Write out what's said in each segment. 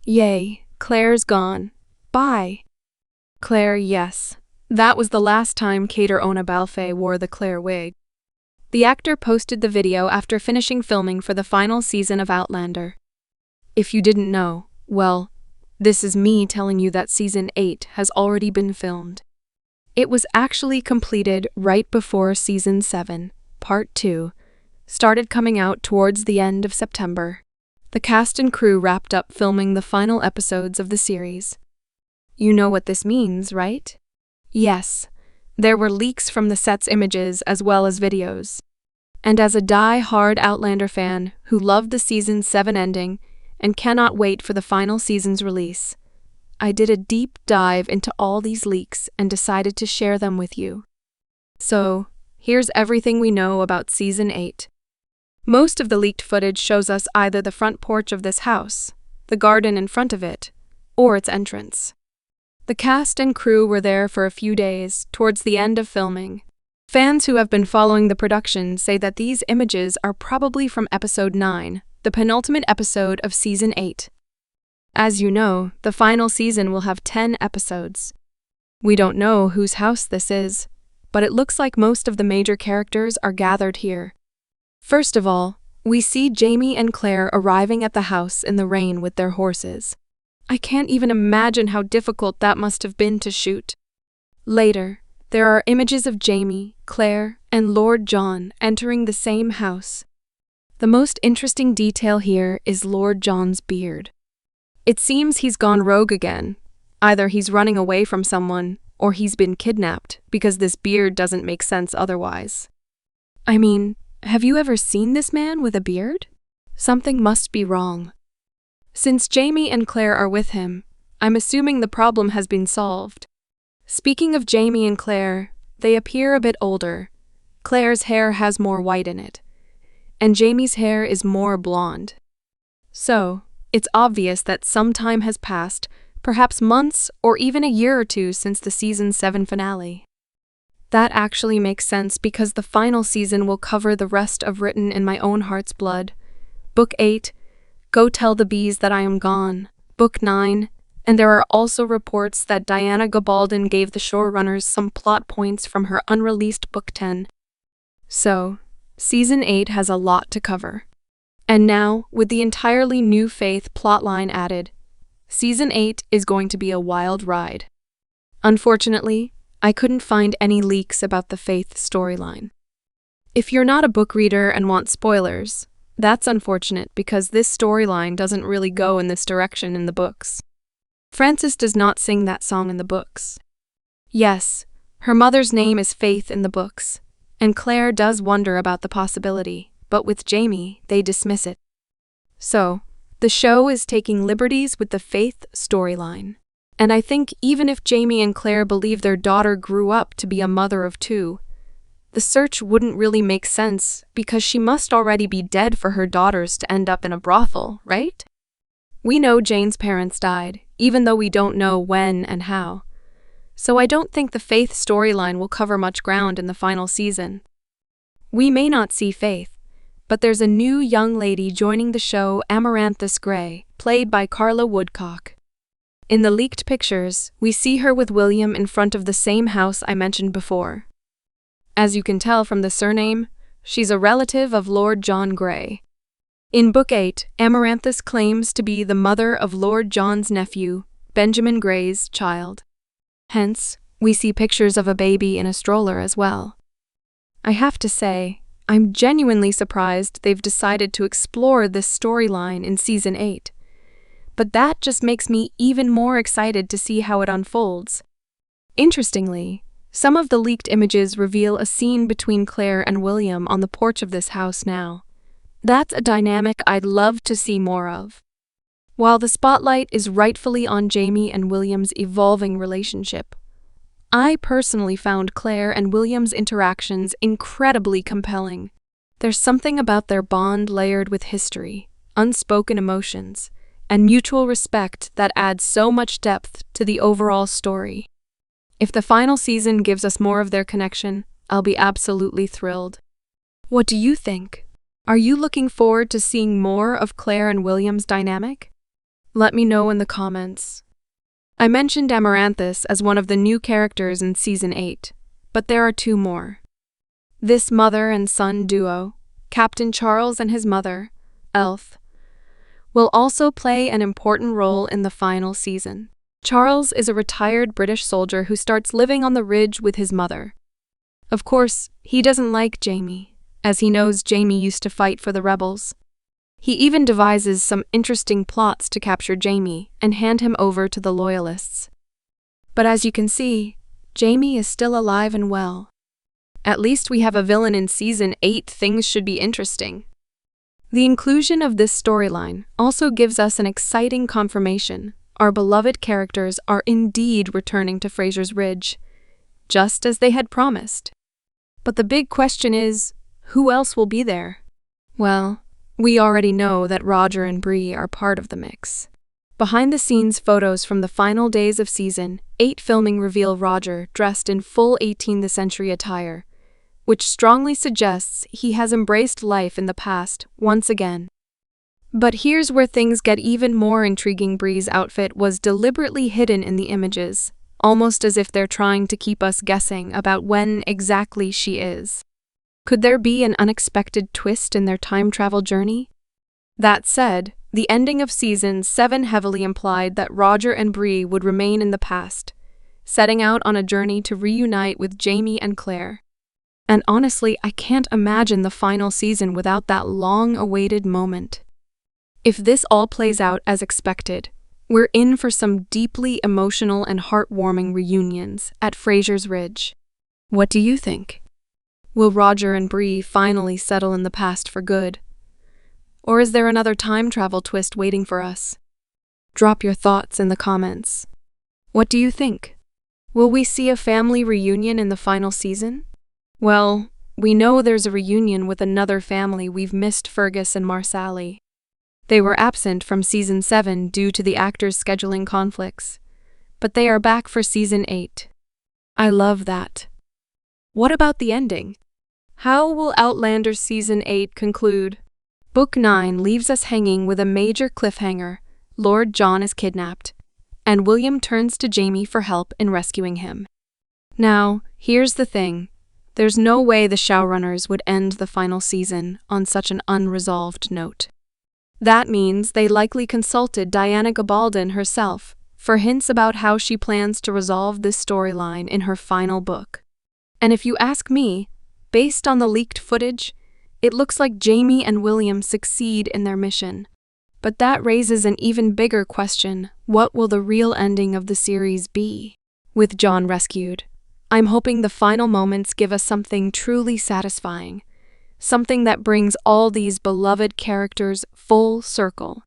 Yay, Claire's gone. Bye. Claire, yes. That was the last time Kater Ona Balfe wore the Claire wig. The actor posted the video after finishing filming for the final season of Outlander. If you didn't know, well, this is me telling you that Season 8 has already been filmed. It was actually completed right before Season 7, Part 2, started coming out towards the end of September. The cast and crew wrapped up filming the final episodes of the series. You know what this means, right? Yes, there were leaks from the set's images as well as videos. And as a die-hard Outlander fan who loved the Season 7 ending and cannot wait for the final season's release, I did a deep dive into all these leaks and decided to share them with you. So, here's everything we know about Season 8. Most of the leaked footage shows us either the front porch of this house, the garden in front of it, or its entrance. The cast and crew were there for a few days, towards the end of filming. Fans who have been following the production say that these images are probably from Episode 9, the penultimate episode of Season 8. As you know, the final season will have 10 episodes. We don't know whose house this is, but it looks like most of the major characters are gathered here. First of all, we see Jamie and Claire arriving at the house in the rain with their horses. I can't even imagine how difficult that must have been to shoot. Later, there are images of Jamie, Claire, and Lord John entering the same house. The most interesting detail here is Lord John's beard. It seems he's gone rogue again. Either he's running away from someone, or he's been kidnapped, because this beard doesn't make sense otherwise. I mean, have you ever seen this man with a beard? Something must be wrong. Since Jamie and Claire are with him, I'm assuming the problem has been solved. Speaking of Jamie and Claire, they appear a bit older. Claire's hair has more white in it, and Jamie's hair is more blonde. So, it's obvious that some time has passed, perhaps months or even a year or two since the Season 7 finale. That actually makes sense because the final season will cover the rest of Written in My Own Heart's Blood, Book 8, Go Tell the Bees That I Am Gone, Book 9, and there are also reports that Diana Gabaldon gave the showrunners some plot points from her unreleased Book 10. So, Season 8 has a lot to cover. And now, with the entirely new Faith plotline added, Season 8 is going to be a wild ride. Unfortunately, I couldn't find any leaks about the Faith storyline. If you're not a book reader and want spoilers, that's unfortunate because this storyline doesn't really go in this direction in the books. Frances does not sing that song in the books. Yes, her mother's name is Faith in the books, and Claire does wonder about the possibility, but with Jamie, they dismiss it. So, the show is taking liberties with the Faith storyline. And I think even if Jamie and Claire believe their daughter grew up to be a mother of two, the search wouldn't really make sense because she must already be dead for her daughters to end up in a brothel, right? We know Jane's parents died, even though we don't know when and how. So I don't think the Faith storyline will cover much ground in the final season. We may not see Faith, but there's a new young lady joining the show, Amaranthus Grey, played by Carla Woodcock. In the leaked pictures, we see her with William in front of the same house I mentioned before. As you can tell from the surname, she's a relative of Lord John Grey. In Book 8, Amaranthus claims to be the mother of Lord John's nephew, Benjamin Grey's child. Hence, we see pictures of a baby in a stroller as well. I have to say, I'm genuinely surprised they've decided to explore this storyline in Season 8. But that just makes me even more excited to see how it unfolds. Interestingly, some of the leaked images reveal a scene between Claire and William on the porch of this house now. That's a dynamic I'd love to see more of. While the spotlight is rightfully on Jamie and William's evolving relationship, I personally found Claire and William's interactions incredibly compelling. There's something about their bond layered with history, unspoken emotions, and mutual respect that adds so much depth to the overall story. If the final season gives us more of their connection, I'll be absolutely thrilled. What do you think? Are you looking forward to seeing more of Claire and William's dynamic? Let me know in the comments. I mentioned Amaranthus as one of the new characters in Season 8, but there are two more. This mother and son duo, Captain Charles and his mother, Elf, will also play an important role in the final season. Charles is a retired British soldier who starts living on the ridge with his mother. Of course, he doesn't like Jamie, as he knows Jamie used to fight for the rebels. He even devises some interesting plots to capture Jamie and hand him over to the Loyalists. But as you can see, Jamie is still alive and well. At least we have a villain in Season 8. Things should be interesting. The inclusion of this storyline also gives us an exciting confirmation. Our beloved characters are indeed returning to Fraser's Ridge, just as they had promised. But the big question is, who else will be there? Well, we already know that Roger and Bree are part of the mix. Behind-the-scenes photos from the final days of Season 8 filming reveal Roger dressed in full 18th century attire, which strongly suggests he has embraced life in the past once again. But here's where things get even more intriguing. Bree's outfit was deliberately hidden in the images, almost as if they're trying to keep us guessing about when exactly she is. Could there be an unexpected twist in their time travel journey? That said, the ending of Season 7 heavily implied that Roger and Bree would remain in the past, setting out on a journey to reunite with Jamie and Claire. And honestly, I can't imagine the final season without that long-awaited moment. If this all plays out as expected, we're in for some deeply emotional and heartwarming reunions at Fraser's Ridge. What do you think? Will Roger and Bree finally settle in the past for good? Or is there another time travel twist waiting for us? Drop your thoughts in the comments. What do you think? Will we see a family reunion in the final season? Well, we know there's a reunion with another family we've missed, Fergus and Marsali. They were absent from Season 7 due to the actors' scheduling conflicts, but they are back for Season 8. I love that. What about the ending? How will Outlander Season 8 conclude? Book 9 leaves us hanging with a major cliffhanger. Lord John is kidnapped, and William turns to Jamie for help in rescuing him. Now, here's the thing. There's no way the showrunners would end the final season on such an unresolved note. That means they likely consulted Diana Gabaldon herself for hints about how she plans to resolve this storyline in her final book. And if you ask me, based on the leaked footage, it looks like Jamie and William succeed in their mission. But that raises an even bigger question: what will the real ending of the series be? With John rescued, I'm hoping the final moments give us something truly satisfying, something that brings all these beloved characters full circle.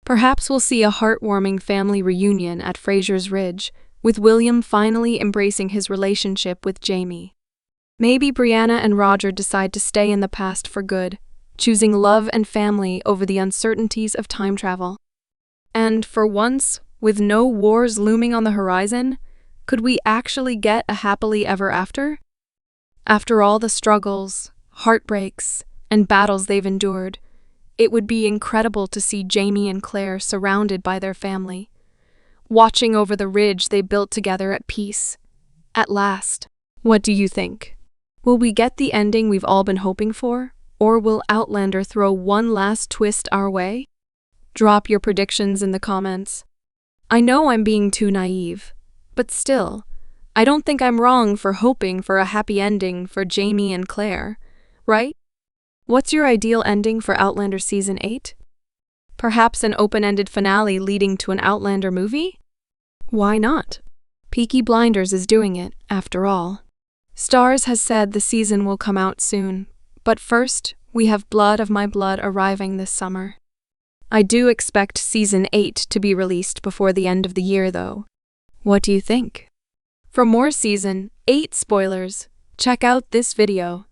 Perhaps we'll see a heartwarming family reunion at Fraser's Ridge, with William finally embracing his relationship with Jamie. Maybe Brianna and Roger decide to stay in the past for good, choosing love and family over the uncertainties of time travel. And for once, with no wars looming on the horizon, could we actually get a happily ever after? After all the struggles, heartbreaks, and battles they've endured, it would be incredible to see Jamie and Claire surrounded by their family, watching over the ridge they built together at peace. At last. What do you think? Will we get the ending we've all been hoping for? Or will Outlander throw one last twist our way? Drop your predictions in the comments. I know I'm being too naive, but still, I don't think I'm wrong for hoping for a happy ending for Jamie and Claire, right? What's your ideal ending for Outlander Season 8? Perhaps an open-ended finale leading to an Outlander movie? Why not? Peaky Blinders is doing it, after all. Starz has said the season will come out soon, but first, we have Blood of My Blood arriving this summer. I do expect Season 8 to be released before the end of the year, though. What do you think? For more Season 8 spoilers, check out this video.